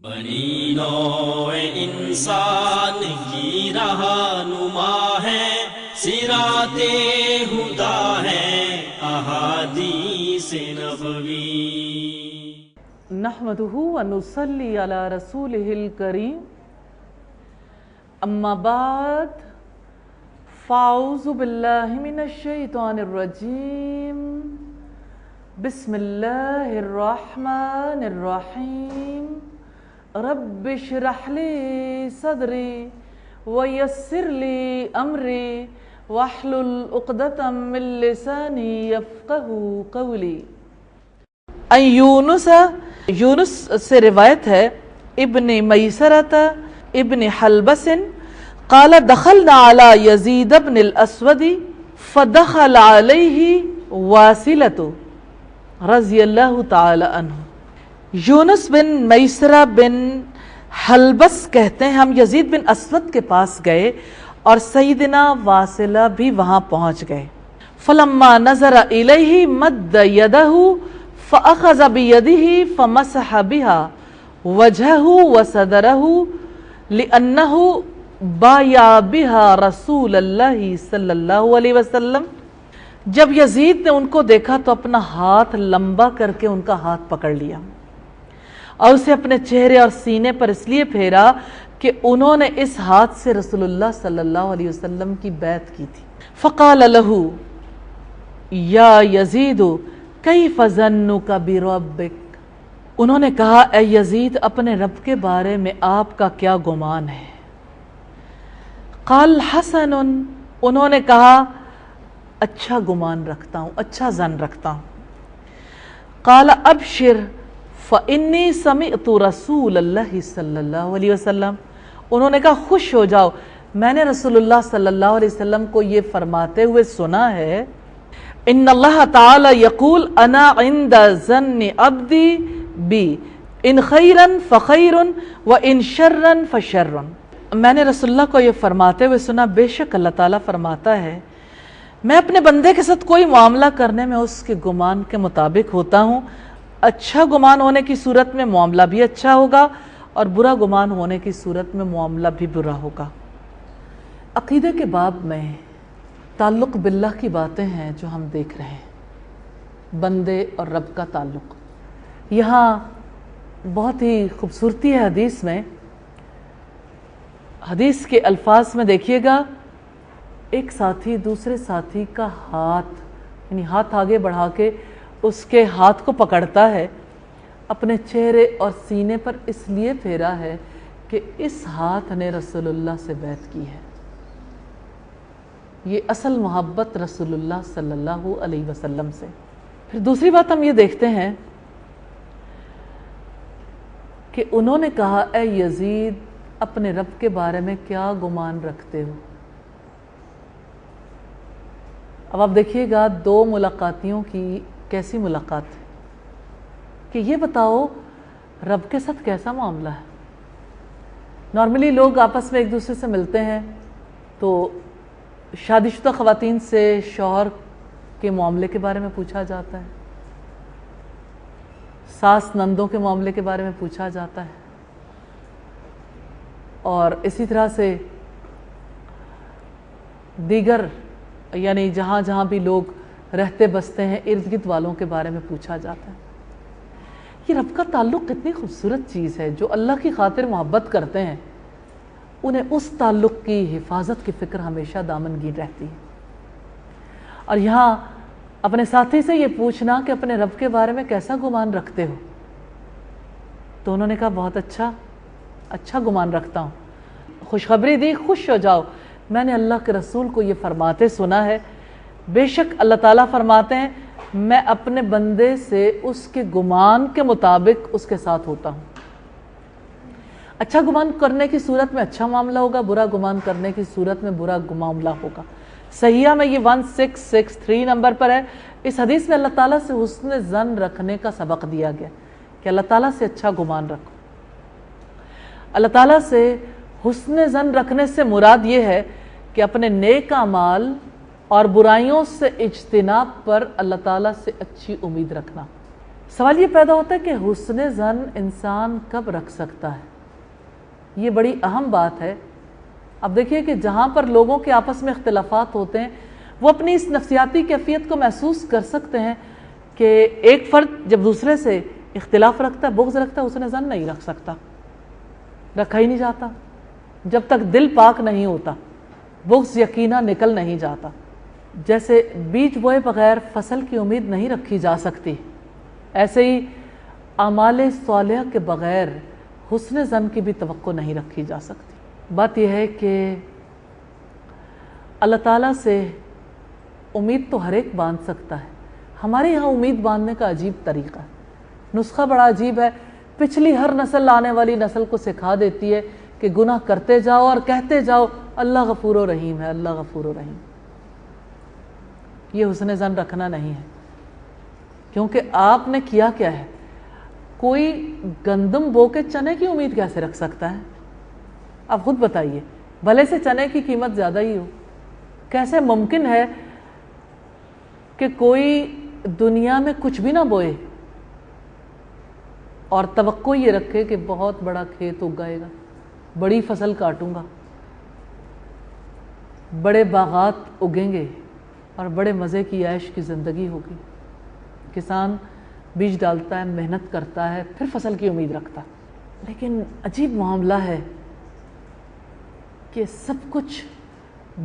بنی نوع انسان کی رہنما ہے، صراط ہدی ہے احادیث نبوی۔ نحمدہ ونصلی علی رسولہ الکریم، اما بعد فاعوذ باللہ من الشیطان الرجیم، بسم اللہ الرحمن الرحیم۔ رب اشرح لی صدری ویسر لی امری واحلل عقدۃ من لسانی یفقہوا قولی۔ یونس سے روایت ہے ابن میسرۃ ابن حلبس قال دخلنا علی یزید بن الاسود فدخل علیہ واصلۃ رضی اللہ تعالی عنہ۔ یونس بن میسرہ بن حلبس کہتے ہیں ہم یزید بن اسود کے پاس گئے اور سیدنا واصلہ بھی وہاں پہنچ گئے۔ فلما نظر الیہ مد یدہ فاخذ بیدہ فمسح بها وجہہ وصدرہ لأنہ بایا بها رسول اللہ صلی اللہ علیہ وسلم۔ جب یزید نے ان کو دیکھا تو اپنا ہاتھ لمبا کر کے ان کا ہاتھ پکڑ لیا اور اسے اپنے چہرے اور سینے پر اس لیے پھیرا کہ انہوں نے اس ہاتھ سے رسول اللہ صلی اللہ علیہ وسلم کی بیعت کی تھی۔ فقال لہ یا یزید کیف ظنک بربک، انہوں نے کہا اے یزید اپنے رب کے بارے میں آپ کا کیا گمان ہے؟ قال حسن، انہوں نے کہا اچھا گمان رکھتا ہوں، اچھا ظن رکھتا ہوں۔ قال ابشر فإنی سمعت رسول اللہ صلی اللہ علیہ وسلم، انہوں نے کہا خوش ہو جاؤ، میں نے رسول اللہ صلی اللہ علیہ وسلم کو یہ فرماتے ہوئے سنا ہے ان اللہ تعالی یقول انا عند ظن عبدی بی ان خیرا فخیر وان شرا فشر۔ میں نے رسول اللہ کو یہ فرماتے ہوئے سنا بے شک اللہ تعالیٰ فرماتا ہے میں اپنے بندے کے ساتھ کوئی معاملہ کرنے میں اس کے گمان کے مطابق ہوتا ہوں، اچھا گمان ہونے کی صورت میں معاملہ بھی اچھا ہوگا اور برا گمان ہونے کی صورت میں معاملہ بھی برا ہوگا۔ عقیدے کے باب میں تعلق باللہ کی باتیں ہیں جو ہم دیکھ رہے ہیں، بندے اور رب کا تعلق۔ یہاں بہت ہی خوبصورتی ہے حدیث میں، حدیث کے الفاظ میں دیکھیے گا ایک ساتھی دوسرے ساتھی کا ہاتھ یعنی ہاتھ آگے بڑھا کے اس کے ہاتھ کو پکڑتا ہے، اپنے چہرے اور سینے پر اس لیے پھیرا ہے کہ اس ہاتھ نے رسول اللہ سے بیعت کی ہے۔ یہ اصل محبت رسول اللہ صلی اللہ علیہ وسلم سے۔ پھر دوسری بات ہم یہ دیکھتے ہیں کہ انہوں نے کہا اے یزید اپنے رب کے بارے میں کیا گمان رکھتے ہو؟ اب آپ دیکھیے گا دو ملاقاتیوں کی کیسی ملاقات ہے کہ یہ بتاؤ رب کے ساتھ کیسا معاملہ ہے۔ نارملی لوگ آپس میں ایک دوسرے سے ملتے ہیں تو شادی شدہ خواتین سے شوہر کے معاملے کے بارے میں پوچھا جاتا ہے، ساس نندوں کے معاملے کے بارے میں پوچھا جاتا ہے، اور اسی طرح سے دیگر یعنی جہاں جہاں بھی لوگ رہتے بستے ہیں ارد گرد والوں کے بارے میں پوچھا جاتا ہے۔ یہ رب کا تعلق کتنی خوبصورت چیز ہے، جو اللہ کی خاطر محبت کرتے ہیں انہیں اس تعلق کی حفاظت کی فکر ہمیشہ دامنگیر رہتی ہے۔ اور یہاں اپنے ساتھی سے یہ پوچھنا کہ اپنے رب کے بارے میں کیسا گمان رکھتے ہو، تو انہوں نے کہا بہت اچھا گمان رکھتا ہوں۔ خوشخبری دی خوش ہو جاؤ، میں نے اللہ کے رسول کو یہ فرماتے سنا ہے بے شک اللہ تعالیٰ فرماتے ہیں میں اپنے بندے سے اس کے گمان کے مطابق اس کے ساتھ ہوتا ہوں۔ اچھا گمان کرنے کی صورت میں اچھا معاملہ ہوگا، برا گمان کرنے کی صورت میں برا معاملہ ہوگا۔ صحیحہ میں یہ 1663 نمبر پر ہے۔ اس حدیث میں اللہ تعالیٰ سے حسن ظن رکھنے کا سبق دیا گیا کہ اللہ تعالیٰ سے اچھا گمان رکھو۔ اللہ تعالیٰ سے حسن ظن رکھنے سے مراد یہ ہے کہ اپنے نیک اعمال اور برائیوں سے اجتناب پر اللہ تعالیٰ سے اچھی امید رکھنا۔ سوال یہ پیدا ہوتا ہے کہ حسن ظن انسان کب رکھ سکتا ہے؟ یہ بڑی اہم بات ہے۔ اب دیکھیے کہ جہاں پر لوگوں کے آپس میں اختلافات ہوتے ہیں وہ اپنی اس نفسیاتی کیفیت کو محسوس کر سکتے ہیں کہ ایک فرد جب دوسرے سے اختلاف رکھتا ہے، بغض رکھتا ہے، حسن ظن نہیں رکھ سکتا، رکھا ہی نہیں جاتا جب تک دل پاک نہیں ہوتا، بغض یقیناً نکل نہیں جاتا۔ جیسے بیج بوئے بغیر فصل کی امید نہیں رکھی جا سکتی، ایسے ہی اعمال صالحہ کے بغیر حسن ظن کی بھی توقع نہیں رکھی جا سکتی۔ بات یہ ہے کہ اللہ تعالیٰ سے امید تو ہر ایک باندھ سکتا ہے، ہمارے یہاں امید باندھنے کا عجیب طریقہ ہے، نسخہ بڑا عجیب ہے۔ پچھلی ہر نسل آنے والی نسل کو سکھا دیتی ہے کہ گناہ کرتے جاؤ اور کہتے جاؤ اللہ غفور و رحیم ہے، اللہ غفور و رحیم۔ یہ حسن ظن رکھنا نہیں ہے، کیونکہ آپ نے کیا کیا ہے؟ کوئی گندم بو کے چنے کی امید کیسے رکھ سکتا ہے؟ آپ خود بتائیے، بھلے سے چنے کی قیمت زیادہ ہی ہو، کیسے ممکن ہے کہ کوئی دنیا میں کچھ بھی نہ بوئے اور توقع یہ رکھے کہ بہت بڑا کھیت اگائے گا، بڑی فصل کاٹوں گا، بڑے باغات اگیں گے اور بڑے مزے کی عیش کی زندگی ہوگی۔ کسان بیج ڈالتا ہے، محنت کرتا ہے، پھر فصل کی امید رکھتا ہے۔ لیکن عجیب معاملہ ہے کہ سب کچھ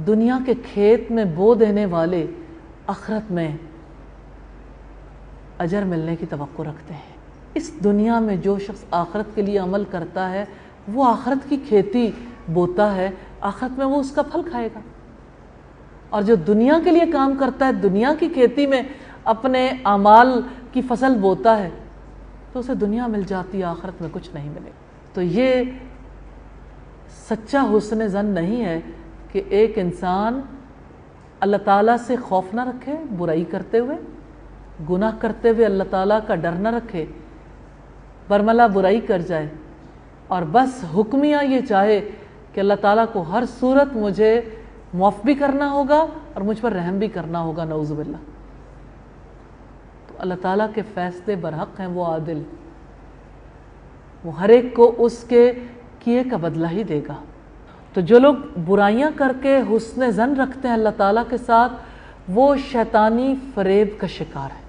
دنیا کے کھیت میں بو دینے والے آخرت میں اجر ملنے کی توقع رکھتے ہیں۔ اس دنیا میں جو شخص آخرت کے لیے عمل کرتا ہے وہ آخرت کی کھیتی بوتا ہے، آخرت میں وہ اس کا پھل کھائے گا، اور جو دنیا کے لیے کام کرتا ہے، دنیا کی کھیتی میں اپنے اعمال کی فصل بوتا ہے، تو اسے دنیا مل جاتی ہے، آخرت میں کچھ نہیں ملے۔ تو یہ سچا حسن ظن نہیں ہے کہ ایک انسان اللہ تعالیٰ سے خوف نہ رکھے برائی کرتے ہوئے، گناہ کرتے ہوئے اللہ تعالیٰ کا ڈر نہ رکھے، برملا برائی کر جائے اور بس حکمیہ یہ چاہے کہ اللہ تعالیٰ کو ہر صورت مجھے معاف بھی کرنا ہوگا اور مجھ پر رحم بھی کرنا ہوگا، نعوذ باللہ۔ تو اللہ تعالیٰ کے فیصلے برحق ہیں، وہ عادل، وہ ہر ایک کو اس کے کیے کا بدلہ ہی دے گا۔ تو جو لوگ برائیاں کر کے حسن ظن رکھتے ہیں اللہ تعالیٰ کے ساتھ، وہ شیطانی فریب کا شکار ہے،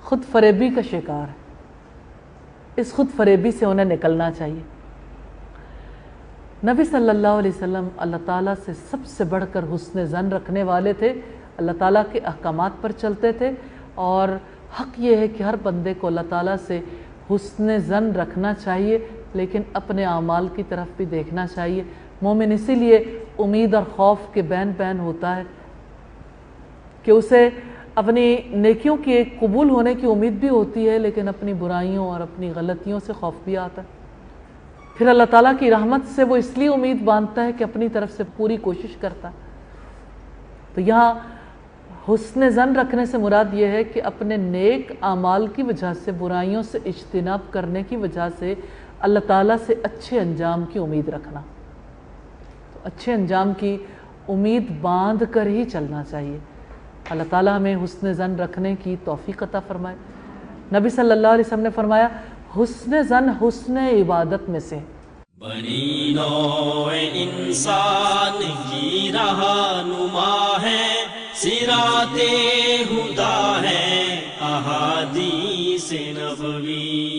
خود فریبی کا شکار ہے۔ اس خود فریبی سے انہیں نکلنا چاہیے۔ نبی صلی اللہ علیہ وسلم اللہ تعالیٰ سے سب سے بڑھ کر حسن ظن رکھنے والے تھے، اللہ تعالیٰ کے احکامات پر چلتے تھے، اور حق یہ ہے کہ ہر بندے کو اللہ تعالیٰ سے حسن ظن رکھنا چاہیے، لیکن اپنے اعمال کی طرف بھی دیکھنا چاہیے۔ مومن اسی لیے امید اور خوف کے بین بین ہوتا ہے کہ اسے اپنی نیکیوں کے قبول ہونے کی امید بھی ہوتی ہے، لیکن اپنی برائیوں اور اپنی غلطیوں سے خوف بھی آتا ہے۔ پھر اللہ تعالیٰ کی رحمت سے وہ اس لیے امید باندھتا ہے کہ اپنی طرف سے پوری کوشش کرتا ہے۔ تو یہاں حسن ظن رکھنے سے مراد یہ ہے کہ اپنے نیک اعمال کی وجہ سے، برائیوں سے اجتناب کرنے کی وجہ سے اللہ تعالیٰ سے اچھے انجام کی امید رکھنا۔ تو اچھے انجام کی امید باندھ کر ہی چلنا چاہیے۔ اللہ تعالیٰ ہمیں حسن ظن رکھنے کی توفیق عطا فرمائے۔ نبی صلی اللہ علیہ وسلم نے فرمایا، حسن ظن حسن عبادت میں سے۔ بنی نوع انسان کی رہنما ہے، صراط ہدیٰ ہے احادیث نبوی۔